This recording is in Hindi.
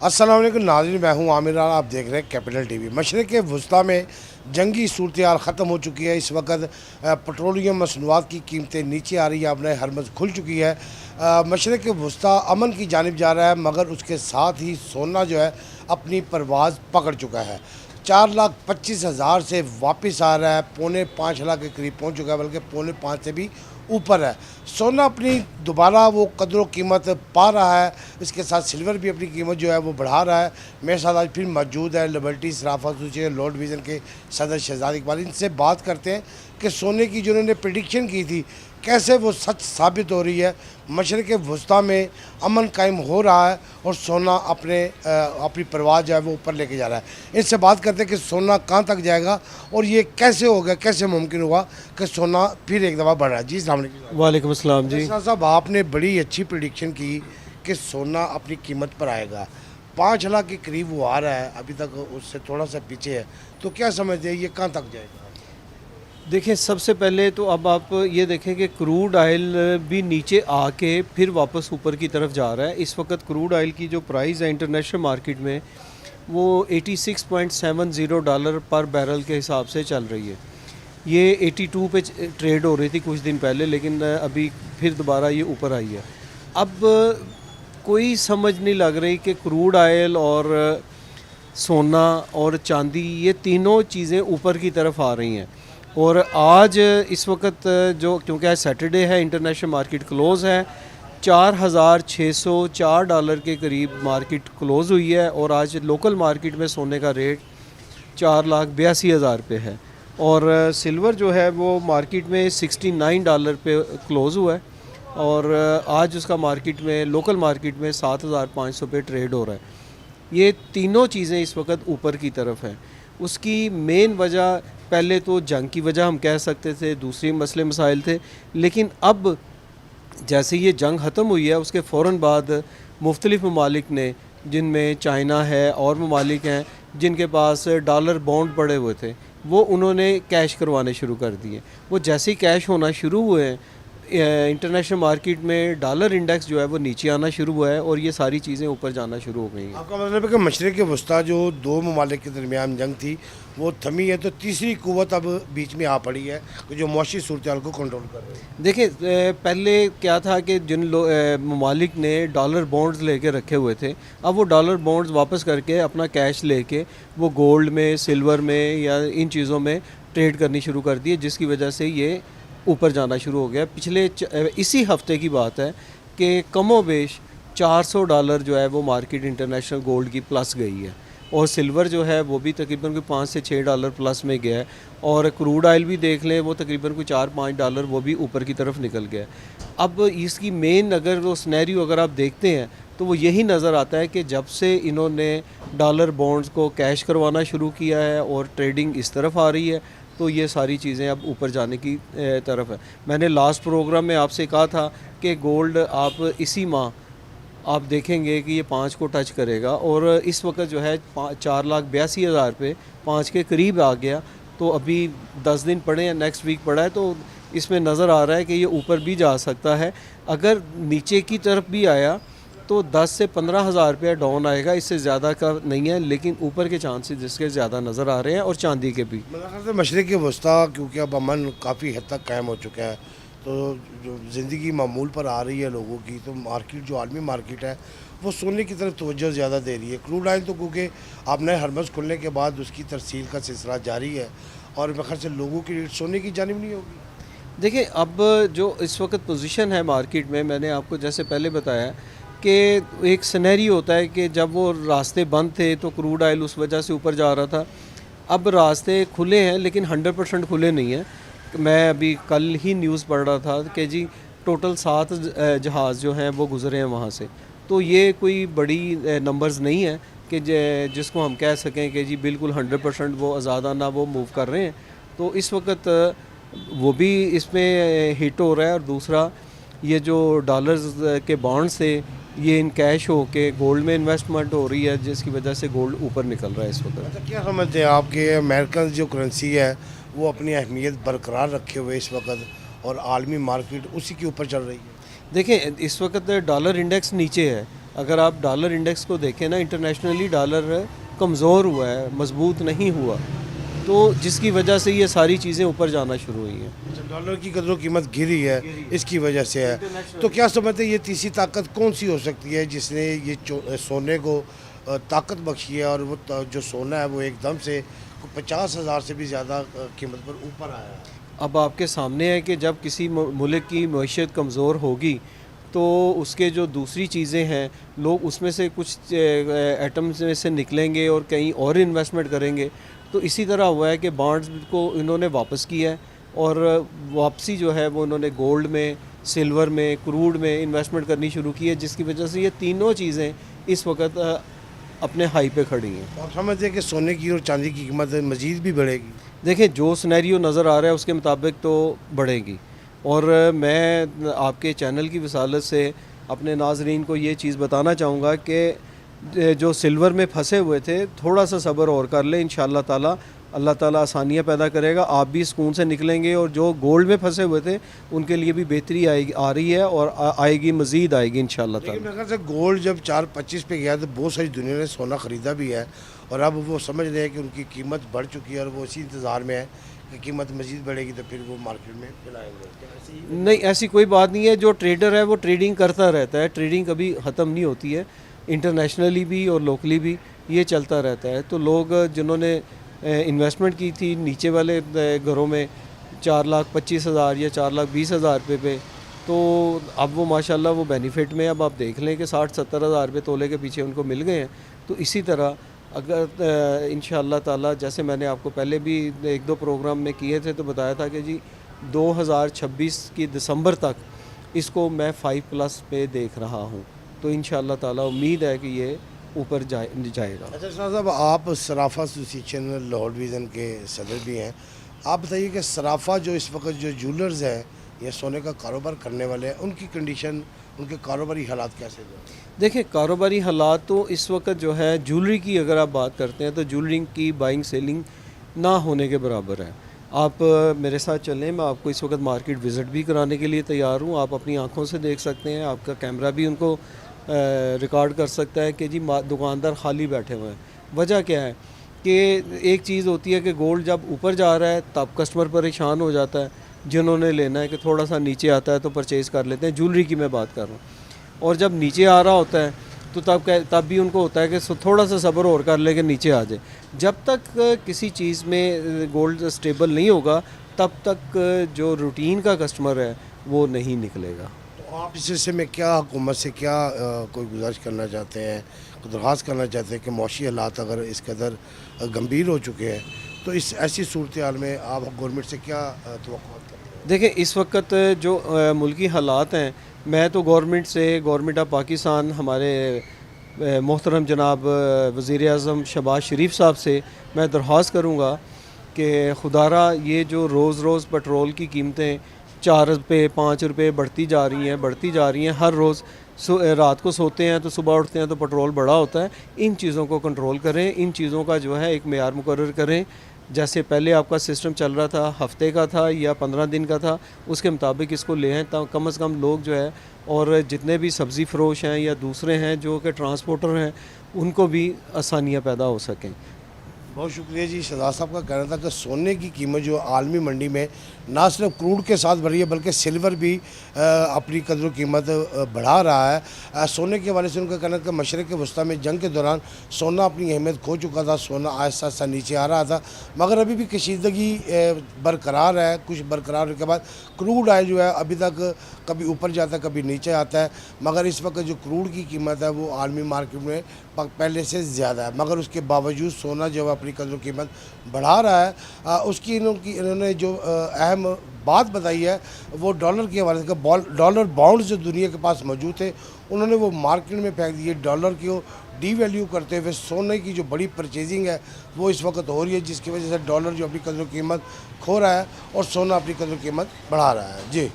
अस्सलाम वालेकुम नाज़रीन, मैं हूँ आमिर राना। आप देख रहे हैं कैपिटल टीवी। मशरक़ वस्ता में जंगी सूरत ख़त्म हो चुकी है। इस वक्त पेट्रोलियम मसनूआत की कीमतें नीचे आ रही है, अपने हरमज़ खुल चुकी है। मशरक़ वस्ता अमन की जानिब जा रहा है, मगर उसके साथ ही सोना जो है अपनी परवाज़ पकड़ चुका है। 4,25,000 से वापस आ रहा है, 4.25 लाख के करीब पहुँच चुका है, बल्कि 4.5 से भी ऊपर है। सोना अपनी दोबारा वो कदर कीमत पा रहा है। इसके साथ सिल्वर भी अपनी कीमत जो है वो बढ़ा रहा है। मेरे साथ आज फिर मौजूद है लिबर्टी सराफा एसोसिएशन लॉर्ड डिवीज़न के सदर शहजाद इकबाल। इनसे बात करते हैं कि सोने की जो उन्होंने प्रेडिक्शन की थी कैसे वो सच साबित हो रही है। मशरक़ वस्ता में अमन कायम हो रहा है और सोना अपनी परवाज़ जो है वो ऊपर लेके जा रहा है। इनसे बात करते हैं कि सोना कहाँ तक जाएगा और ये कैसे हो गया, कैसे मुमकिन हुआ कि सोना फिर एक दफ़ा बढ़ रहा है। जी अस्सलाम वालेकुम। वालेकुम अस्सलाम जी। साहब, आपने बड़ी अच्छी प्रेडिक्शन की कि सोना अपनी कीमत पर आएगा। 5 लाख के करीब वो आ रहा है, अभी तक उससे थोड़ा सा पीछे है। तो क्या समझते हैं ये कहाँ तक जाएगा? देखिए, सबसे पहले तो अब आप ये देखें कि क्रूड ऑयल भी नीचे आके फिर वापस ऊपर की तरफ जा रहा है। इस वक्त क्रूड ऑयल की जो प्राइस है इंटरनेशनल मार्केट में वो $86.70 पर बैरल के हिसाब से चल रही है। ये 82 पे ट्रेड हो रही थी कुछ दिन पहले, लेकिन अभी फिर दोबारा ये ऊपर आई है। अब कोई समझ नहीं लग रही कि क्रूड ऑयल और सोना और चांदी ये तीनों चीज़ें ऊपर की तरफ आ रही हैं। और आज इस वक्त जो, क्योंकि आज सैटरडे है, इंटरनेशनल मार्केट क्लोज़ है, $4,604 के करीब मार्केट क्लोज़ हुई है। और आज लोकल मार्केट में सोने का रेट 4,82,000 पे है। और सिल्वर जो है वो मार्केट में $69 पे क्लोज़ हुआ है। और आज उसका मार्केट में, लोकल मार्केट में 7,500 पे ट्रेड हो रहा है। ये तीनों चीज़ें इस वक्त ऊपर की तरफ हैं। उसकी मेन वजह, पहले तो जंग की वजह हम कह सकते थे, दूसरी मसले मसाइल थे, लेकिन अब जैसे ये जंग ख़त्म हुई है उसके फ़ौरन बाद मुख्तलिफ़ ममालिक ने, जिनमें चाइना है और ममालिक हैं जिनके पास डॉलर बॉन्ड पड़े हुए थे, वो उन्होंने कैश करवाने शुरू कर दिए। वो जैसे ही कैश होना शुरू हुए हैं, इंटरनेशनल मार्केट में डॉलर इंडेक्स जो है वो नीचे आना शुरू हुआ है और ये सारी चीज़ें ऊपर जाना शुरू हो गई हैं। आपका मतलब है कि मशरक़ वस्ता जो दो ममालिक के दरमियान जंग थी वो थमी है, तो तीसरी कुव्वत अब बीच में आ पड़ी है जो मुआशी सूरत को कंट्रोल कर रही है। देखिए, पहले क्या था कि जिन ममालिक ने डॉलर बॉन्ड्स लेके रखे हुए थे, अब वो डॉलर बॉन्ड्स वापस करके अपना कैश लेके वो गोल्ड में, सिल्वर में या इन चीज़ों में ट्रेड करनी शुरू कर दी है, जिसकी वजह से ये ऊपर जाना शुरू हो गया। पिछले इसी हफ्ते की बात है कि कमोबेश $400 जो है वो मार्केट इंटरनेशनल गोल्ड की प्लस गई है। और सिल्वर जो है वो भी तकरीबन कोई $5 से $6 प्लस में गया है। और क्रूड ऑयल भी देख लें, वो तकरीबन कोई $4-5 वो भी ऊपर की तरफ निकल गया है। अब इसकी मेन अगर वो स्नैरियो अगर आप देखते हैं तो वो यही नज़र आता है कि जब से इन्होंने डॉलर बॉन्ड्स को कैश करवाना शुरू किया है और ट्रेडिंग इस तरफ आ रही है, तो ये सारी चीज़ें अब ऊपर जाने की तरफ है। मैंने लास्ट प्रोग्राम में आपसे कहा था कि गोल्ड आप इसी माह आप देखेंगे कि ये 5 को टच करेगा, और इस वक्त जो है 4,82,000 पे 5 के करीब आ गया। तो अभी 10 दिन पड़े हैं, नेक्स्ट वीक पड़ा है, तो इसमें नज़र आ रहा है कि ये ऊपर भी जा सकता है। अगर नीचे की तरफ भी आया तो 10 से 15,000 रुपया डाउन आएगा, इससे ज़्यादा का नहीं है, लेकिन ऊपर के चांसेस जिसके ज़्यादा नज़र आ रहे हैं। और चांदी के भी मतलब मशरक़ वस्ता क्योंकि अब अमन काफ़ी हद तक कायम हो चुका है, तो जो ज़िंदगी मामूल पर आ रही है लोगों की, तो मार्केट जो आलमी मार्केट है वो सोने की तरफ तवज्जो ज़्यादा दे रही है। क्रूड ऑयल तो क्योंकि आपने हरमज़ खुलने के बाद उसकी तरसील का सिलसिला जारी है और मेरे ख्याल से लोगों की रेट सोने की जानिब नहीं होगी। देखिए, अब जो इस वक्त पोजीशन है मार्केट में, मैंने आपको जैसे पहले बताया कि एक सिनेरियो होता है कि जब वो रास्ते बंद थे तो क्रूड ऑयल उस वजह से ऊपर जा रहा था। अब रास्ते खुले हैं लेकिन 100% खुले नहीं हैं। मैं अभी कल ही न्यूज़ पढ़ रहा था कि जी टोटल 7 जहाज़ जो हैं वो गुज़रे हैं वहाँ से। तो ये कोई बड़ी नंबर्स नहीं है कि जिसको हम कह सकें कि जी बिल्कुल 100% वो आज़ादाना वो मूव कर रहे हैं। तो इस वक्त वो भी इसमें हिट हो रहा है। और दूसरा, ये जो डॉलर्स के बॉन्ड्स थे, ये इन कैश हो के गोल्ड में इन्वेस्टमेंट हो रही है, जिसकी वजह से गोल्ड ऊपर निकल रहा है इस वक्त। अच्छा, क्या समझते हैं आपके अमेरिकन जो करेंसी है वो अपनी अहमियत बरकरार रखे हुए इस वक्त और आलमी मार्केट उसी के ऊपर चल रही है? देखें, इस वक्त डॉलर इंडेक्स नीचे है। अगर आप डॉलर इंडेक्स को देखें ना, इंटरनेशनली डॉलर कमज़ोर हुआ है, मजबूत नहीं हुआ, तो जिसकी वजह से ये सारी चीज़ें ऊपर जाना शुरू हुई हैं। अच्छा, डॉलर की कदर कीमत गिरी है, इसकी वजह से है। तो क्या समझते हैं ये तीसरी ताकत कौन सी हो सकती है जिसने ये सोने को ताकत बख्शी है और वो जो सोना है वो एकदम से 50,000 से भी ज़्यादा कीमत पर ऊपर आया है? अब आपके सामने है कि जब किसी मुल्क की मईशत कमज़ोर होगी तो उसके जो दूसरी चीज़ें हैं, लोग उसमें से कुछ एटम्स में से निकलेंगे और कहीं और इन्वेस्टमेंट करेंगे। तो इसी तरह हुआ है कि बॉन्ड्स को इन्होंने वापस किया है और वापसी जो है वो इन्होंने गोल्ड में, सिल्वर में, क्रूड में इन्वेस्टमेंट करनी शुरू की है, जिसकी वजह से ये तीनों चीज़ें इस वक्त अपने हाई पे खड़ी हैं। और समझते हैं कि सोने की और चांदी की कीमत मज़ीद भी बढ़ेगी? देखिए, जो सिनेरियो नज़र आ रहा है उसके मुताबिक तो बढ़ेगी, और मैं आपके चैनल की वसालत से अपने नाजरीन को ये चीज़ बताना चाहूँगा कि जो सिल्वर में फंसे हुए थे, थोड़ा सा सब्र और कर लें, इंशाअल्लाह ताला अल्लाह ताला आसानियाँ पैदा करेगा, आप भी सुकून से निकलेंगे। और जो गोल्ड में फंसे हुए थे उनके लिए भी बेहतरी आएगी, आ रही है और आएगी, मज़ीद आएगी इंशाअल्लाह ताला। लेकिन मेरे ख्याल से गोल्ड जब 4.25 पे गया तो बहुत सारी दुनिया ने सोना ख़रीदा भी है और अब वो समझ रहे हैं कि उनकी कीमत बढ़ चुकी है और वो इसी इंतज़ार में है कि कीमत मज़ीद बढ़ेगी तो फिर वो मार्केट में फिलाएंगे। क्या ऐसे ही? नहीं, ऐसी कोई बात नहीं है। जो ट्रेडर है वो ट्रेडिंग करता रहता है, ट्रेडिंग कभी ख़त्म नहीं होती है, इंटरनेशनली भी और लोकली भी ये चलता रहता है। तो लोग जिन्होंने इन्वेस्टमेंट की थी नीचे वाले घरों में 4,25,000 या 4,20,000 रुपये पे, तो अब वो माशाल्लाह वो बेनिफिट में, अब आप देख लें कि 60-70 हज़ार रुपये तोले के पीछे उनको मिल गए हैं। तो इसी तरह अगर इंशाअल्लाह ताला, जैसे मैंने आपको पहले भी 1-2 प्रोग्राम में किए थे तो बताया था कि जी 2026 की दिसंबर तक इसको मैं 5+ पे देख रहा हूँ। तो इंशाअल्लाह ताला उम्मीद है कि ये ऊपर जाएगा। अच्छा साहब, आप सराफा एसोसिएशन लाहौर डिवीज़न के सदर भी हैं। आप बताइए कि सराफा जो इस वक्त जो ज्वेलर्स हैं या सोने का कारोबार करने वाले हैं, उनकी कंडीशन, उनके कारोबारी हालात कैसे हैं? देखिए, कारोबारी हालात तो इस वक्त जो है, ज्वेलरी की अगर आप बात करते हैं तो ज्वेलरी की बाइंग सेलिंग ना होने के बराबर है। आप मेरे साथ चलें, मैं आपको इस वक्त मार्केट विज़िट भी कराने के लिए तैयार हूँ। आप अपनी आंखों से देख सकते हैं, आपका कैमरा भी उनको रिकॉर्ड कर सकता है कि जी दुकानदार खाली बैठे हुए हैं। वजह क्या है कि एक चीज़ होती है कि गोल्ड जब ऊपर जा रहा है तब कस्टमर परेशान हो जाता है, जिन्होंने लेना है कि थोड़ा सा नीचे आता है तो परचेज़ कर लेते हैं, ज्वेलरी की मैं बात कर रहा हूँ। और जब नीचे आ रहा होता है तो तब भी उनको होता है कि थोड़ा सा सब्र और कर ले कि नीचे आ जाए। जब तक किसी चीज़ में गोल्ड स्टेबल नहीं होगा तब तक जो रूटीन का कस्टमर है वो नहीं निकलेगा। तो आप इस सिलसिले में क्या हुकूमत से क्या कोई गुजारिश करना चाहते हैं, कोई दरख्वास्त करना चाहते हैं कि मौशी हालात अगर इस कदर गंभीर हो चुके हैं तो इस ऐसी सूरत हाल में आप गवर्नमेंट से क्या तवक्कुआत करते हैं? देखिए, इस वक्त जो मुल्की हालात हैं, मैं तो गवर्नमेंट ऑफ पाकिस्तान, हमारे मोहतरम जनाब वज़ीर आज़म शहबाज शरीफ साहब से मैं दरख्वास्त करूँगा कि खुदारा ये जो रोज़ रोज़ पेट्रोल की कीमतें 4 रुपये 5 रुपये बढ़ती जा रही हैं हर रोज़। रात को सोते हैं तो सुबह उठते हैं तो पेट्रोल बढ़ा होता है। इन चीज़ों को कंट्रोल करें, इन चीज़ों का जो है एक मेयार मुकर्रर करें। जैसे पहले आपका सिस्टम चल रहा था, हफ्ते का था या 15 दिन का था, उसके मुताबिक इसको ले आएँ, तो कम से कम लोग जो है, और जितने भी सब्ज़ी फ़रोश हैं या दूसरे हैं जो कि ट्रांसपोर्टर हैं, उनको भी आसानियाँ पैदा हो सकें। बहुत शुक्रिया जी। शहजाद साहब का कहना था कि सोने की कीमत जो आलमी मंडी में ना सिर्फ क्रूड के साथ बढ़ी है बल्कि सिल्वर भी अपनी कदर कीमत बढ़ा रहा है। सोने के हवाले से उनका कहना था कि मशरक़ वस्ती में जंग के दौरान सोना अपनी अहमियत खो चुका था, सोना आहिस्ता आहिस्ता नीचे आ रहा था, मगर अभी भी कशीदगी बरकरार है। कुछ बरकरार होने के बाद क्रूड ऑयल जो है अभी तक कभी ऊपर जाता है कभी नीचे आता है, मगर इस वक्त जो क्रूड की कीमत है वो आलमी मार्केट में पहले से ज़्यादा है, मगर उसके बावजूद सोना जो है अपनी कदर कीमत बढ़ा रहा है। उसकी इन्होंने जो अहम बात बताई है वो डॉलर के हवाले से, डॉलर बॉन्ड्स जो दुनिया के पास मौजूद थे उन्होंने वो मार्केट में फेंक दिए। डॉलर को डीवैल्यू करते हुए सोने की जो बड़ी परचेजिंग है वो इस वक्त हो रही है, जिसकी वजह से डॉलर जो अपनी कदर कीमत खो रहा है और सोना अपनी कदर कीमत बढ़ा रहा है। जी।